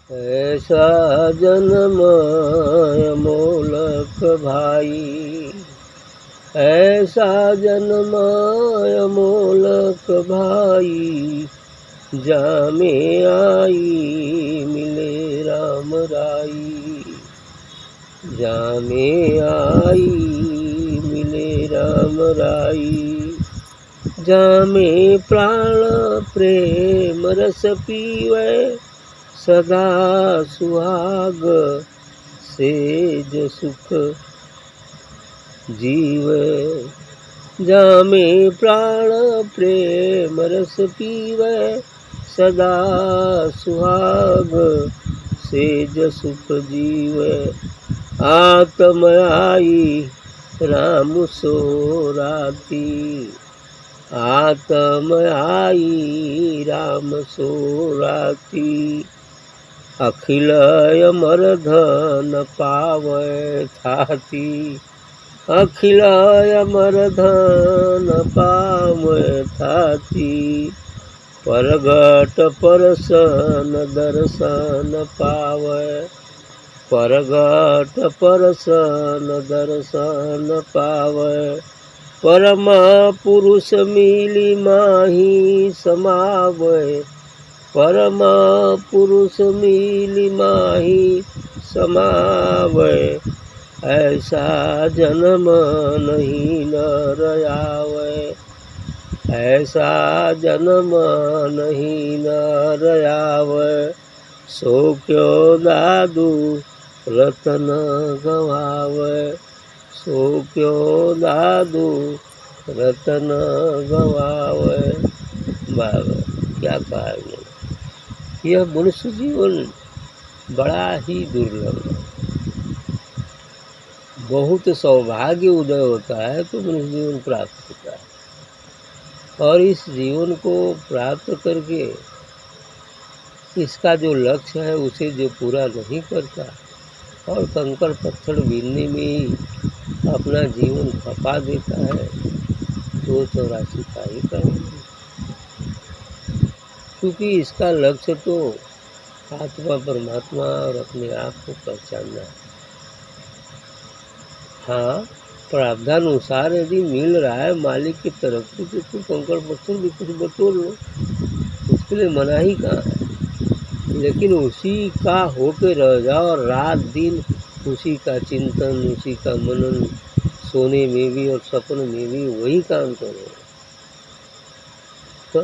ऐसा जन्म अमोलक भाई, ऐसा जन्म अमोलक भाई, जामे आई मिले राम राई, जामे आई मिले राम राई, जामे प्राण प्रेम रस पीवै, सदा सुहाग सेज सुख जीवै, जामे प्राण प्रेम रस पीवै, सदा सुहाग सेज सुख जीवै, आत्म आई राम सो राती, आत्म आई राम सो राती, अखिल अमर धन पावै थाती, अखिल अमर धन पावै थाती, परगट परसन दर्शन पावै, परगट परसन दर्शन पावै, परम पुरुष मिली माही समावै, परम पुरुष मिली माही समावै, ऐसा जन्म नहीं नर आवै, ऐसा जन्म नहीं नर आवै, सो क्यों दादू रतन गवावै, सो क्यों दादू रतन गवावै। बाबा क्या कहा इन्होंने। यह मनुष्य जीवन बड़ा ही दुर्लभ है। बहुत सौभाग्य उदय होता है तो मनुष्य जीवन प्राप्त होता है, और इस जीवन को प्राप्त करके इसका जो लक्ष्य है उसे जो पूरा नहीं करता और कंकड़ पत्थर बीनने में ही अपना जीवन खपा देता है, तो 84 का ही करेंगे, क्योंकि इसका लक्ष्य तो आत्मा परमात्मा और अपने आप को पहचानना है। हाँ, प्रारब्धानुसार यदि मिल रहा है मालिक की तरफ से तो कंकड़ पत्थर भी कुछ बटोर लो, उसके लिए मना ही कहाँ है। लेकिन उसी का होके रह जाओ और रात दिन उसी का चिंतन, उसी का मनन, सोने में भी और सपन में भी वही काम करो, तो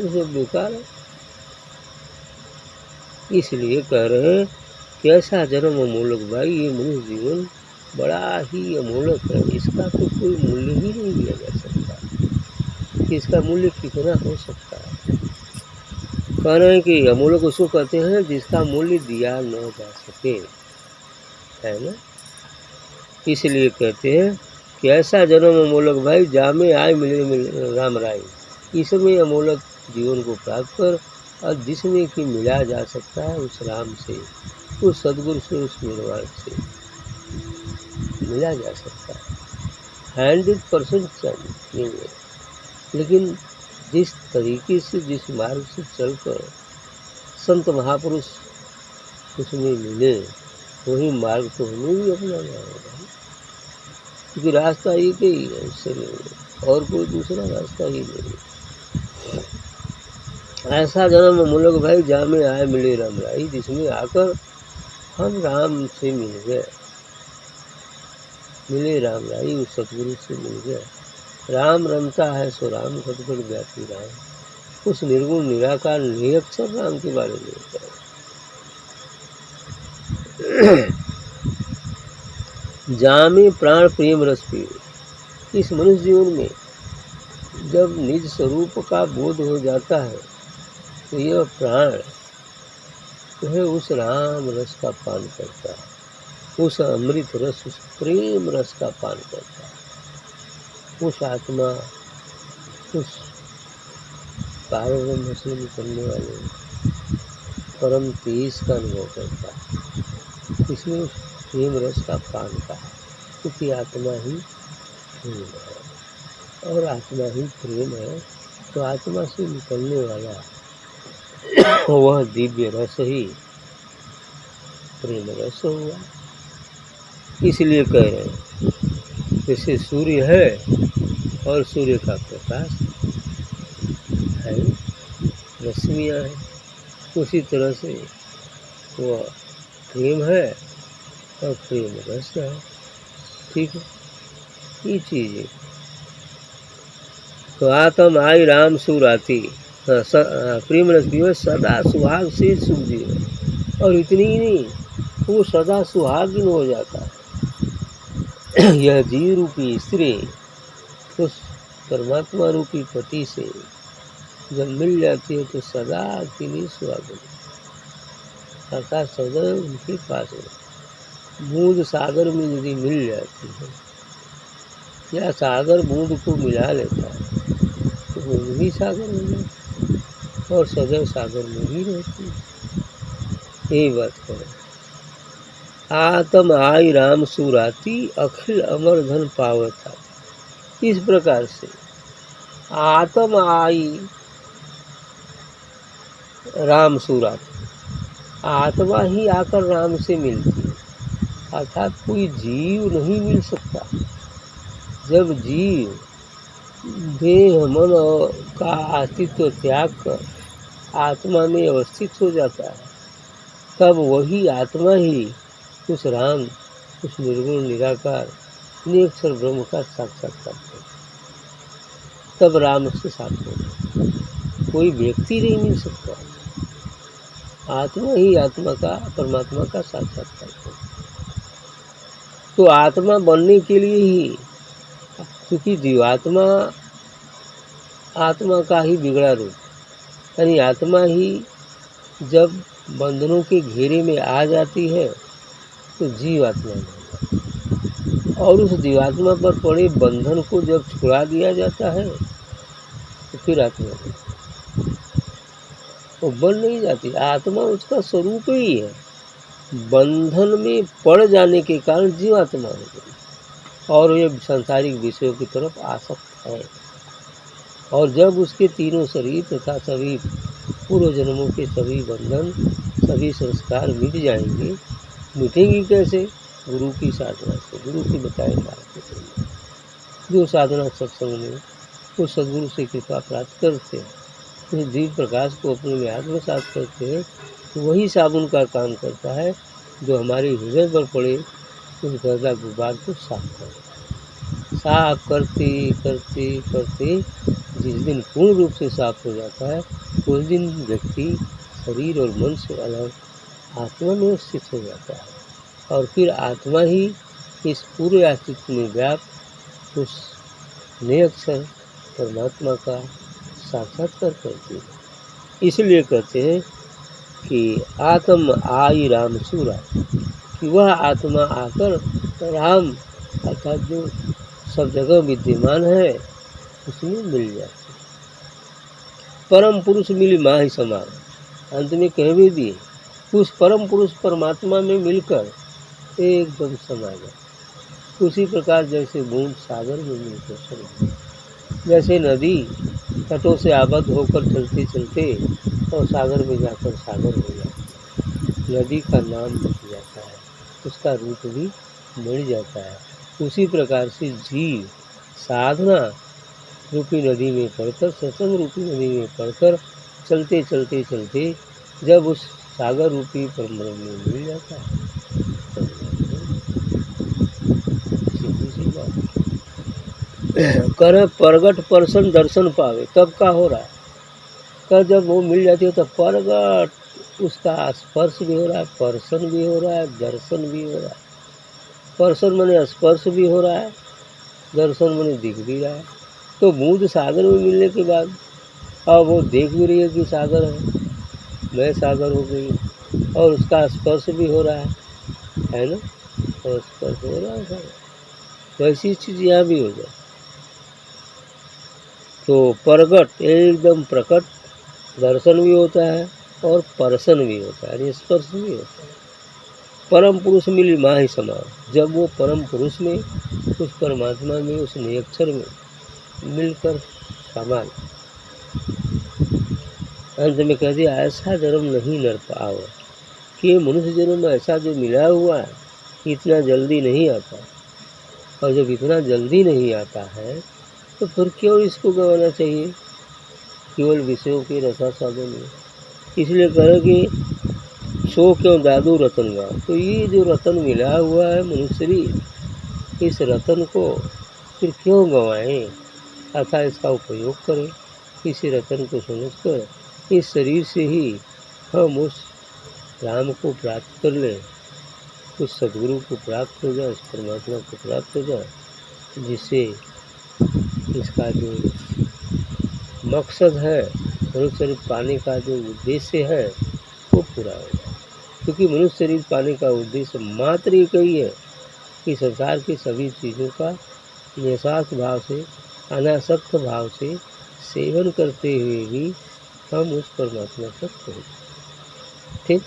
सब बेकार है। इसलिए कह रहे हैं कि ऐसा जन्म अमोलक भाई, ये मनुष्य जीवन बड़ा ही अमोलक है, इसका तो कोई मूल्य ही नहीं दिया जा सकता कि इसका मूल्य कितना हो सकता है। कह रहे हैं कि अमोलक उसको कहते हैं जिसका मूल्य दिया न जा सके, है ना। इसलिए कहते हैं कि ऐसा जन्म अमोलक भाई, जामे आए मिले मिले राम राई, इसमें अमोलक जीवन को प्राप्त कर, और जिसमें कि मिला जा सकता है उस राम से, उस सदगुरु से, उस निर्वाण से मिला जा सकता है। 100% चाहिए, लेकिन जिस तरीके से, जिस मार्ग से चलकर संत महापुरुष उसमें मिले, वही मार्ग तो हमें भी अपनाना होगा, क्योंकि रास्ता एक ही है, उससे नहीं और कोई दूसरा रास्ता ही नहीं। ऐसा जन्म अमोलक भाई, जामे आए मिले राम राई, जिसमें आकर हम राम से मिल गए, मिले राम राई, उस सतगुरु से मिल गए। राम रमता है सो राम, सतगुर व्यापी राम, उस निर्गुण निराकार निरक्षर राम के बारे में होता है। जामे प्राण प्रेम रस पीवे, इस मनुष्य जीवन में जब निज स्वरूप का बोध हो जाता है तो यह प्राण जो है उस राम रस का पान करता है, उस अमृत रस, उस प्रेम रस का पान करता है। उस आत्मा, उस पारब्रह्म से निकलने वाले परम तेज का अनुभव करता है, इसमें उस प्रेम रस का पान का है, क्योंकि आत्मा ही प्रेम है और आत्मा ही प्रेम है, तो आत्मा से निकलने वाला वह दिव्य रस ही प्रेम रस हुआ। इसलिए कह रहे हैं जैसे सूर्य है और सूर्य का प्रकाश है, रश्मियाँ हैं, उसी तरह से वह प्रेम है और प्रेम रस है। ठीक है, ये चीज़ है। तो आतम आई राम सुराती, प्रेम रस भी सदा सुहाग से सुख जीव, और इतनी ही नहीं, वो सदा सुहागिन हो जाता है। यह जीव रूपी स्त्री उस परमात्मा रूपी पति से जब मिल जाती है तो सदा के लिए सुहागिन, अर्थात सदा उनके पास है। बूंद सागर में यदि मिल जाती है या सागर बूंद को मिला लेता है तो बूंद भी सागर हो जाती और सदैव सागर में ही रहती है। यही बात करें। आतम आई राम सुराती, अखिल अमर धन पावता। इस प्रकार से आत्म आई राम सुराती, आत्मा ही आकर राम से मिलती है, अर्थात कोई जीव नहीं मिल सकता। जब जीव देह मन का अस्तित्व त्याग कर आत्मा में अवस्थित हो जाता है, तब वही आत्मा ही उस राम, उस निर्गुण निराकार निरक्षर ब्रह्म का साक्षात्कार करता, तब राम से साथ हो। कोई व्यक्ति नहीं मिल सकता, आत्मा ही आत्मा का, परमात्मा का साक्षात्कार करता। तो आत्मा बनने के लिए ही, क्योंकि जीवात्मा आत्मा का ही बिगड़ा रूप, यानी आत्मा ही जब बंधनों के घेरे में आ जाती है तो जीवात्मा बन जाती है, और उस जीवात्मा पर पड़े बंधन को जब छुड़ा दिया जाता है तो फिर आत्मा वो बन नहीं जाती। आत्मा उसका स्वरूप ही है, बंधन में पड़ जाने के कारण जीवात्मा हो गई और ये सांसारिक विषयों की तरफ आसक्त है। और जब उसके तीनों शरीर तथा सभी पूर्व जन्मों के सभी बंधन, सभी संस्कार मिट जाएंगे, मिटेंगी कैसे? गुरु की साधना से, गुरु की बताए मार्ग से। जो साधना सत्संग में उस सदगुरु से कृपा प्राप्त करते हैं, उस दिव्य प्रकाश को अपने में आत्मसात करते हैं, तो वही साबुन का काम करता है जो हमारे हृदय पर पड़े उस गर्दा गुबार को साफ करता है। साफ करते करते करते जिस दिन पूर्ण रूप से साफ हो जाता है, उस दिन व्यक्ति शरीर और मन से अलग आत्मा में स्थित हो जाता है, और फिर आत्मा ही इस पूरे अस्तित्व में व्याप्त उस निरक्षर परमात्मा का साक्षात्कार करती है। इसलिए कहते हैं कि आत्म आई राम सूरा, कि वह आत्मा आकर राम अर्थात जो सब जगह विद्यमान है उसमें मिल जाती है। परम पुरुष मिली माही समान, अंत में कह भी दिए, उस परम पुरुष परमात्मा में मिलकर एकदम समा जाए। उसी प्रकार जैसे बूंद सागर में मिलकर समा, जैसे नदी तटों से आबद्ध होकर चलते चलते और सागर में जाकर सागर हो जाती है, नदी का नाम बच जाता है, उसका रूप भी बढ़ जाता है। उसी प्रकार से जीव साधना रूपी नदी में पड़कर, सत्संग रूपी नदी में पड़कर चलते चलते चलते जब उस सागर रूपी परब्रह्म में मिल जाता है, सीधी सी बात। कर प्रगट परसन दर्शन पावे, तब का हो रहा है, कर जब वो मिल जाती है तो प्रगट उसका स्पर्श भी हो रहा है, पर्सन भी हो रहा है, दर्शन भी हो रहा है। पर्सन माने स्पर्श भी हो रहा है, दर्शन माने दिख भी रहा है। तो बूंद सागर में मिलने के बाद अब वो देख भी रही है कि सागर है, मैं सागर हो गई, और उसका स्पर्श भी हो रहा है ना, और स्पर्श हो रहा है सागर। वैसी चीज़ यहाँ भी हो जाए तो प्रगट एकदम प्रकट दर्शन भी होता है और पर्सन भी होता है, यानी स्पर्श भी होता है। परम पुरुष मिली माँ ही समान, जब वो परम पुरुष में, उस परमात्मा में, उस निरक्षर में मिलकर समान, अंत में कह दिया ऐसा जन्म नहीं नर पाओ कि मनुष्य जन्म ऐसा जो मिला हुआ है इतना जल्दी नहीं आता, और जब इतना जल्दी नहीं आता है तो फिर क्यों इसको गंवाना चाहिए केवल विषयों के रसास्वादन में। इसलिए कहें कि सो क्यों दादू रतन गाँव। तो ये जो रतन मिला हुआ है मनुष्य शरीर, इस रतन को फिर क्यों गंवाएं, अर्थात इसका उपयोग करें। इसी रतन को समझकर इस शरीर से ही हम उस राम को प्राप्त कर लें, उस सद्गुरु को प्राप्त हो जाए, उस परमात्मा को प्राप्त हो जाए, जिससे इसका जो मकसद है मनुष्य शरीर पाने का जो उद्देश्य है वो पूरा हो जाए। क्योंकि मनुष्य शरीर पाने का उद्देश्य मात्र एक ही है कि संसार की सभी चीज़ों का निस्वार्थ भाव से, अनासक्त भाव से सेवन करते हुए भी हम उस परमात्मा तक पहुँचे। ठीक।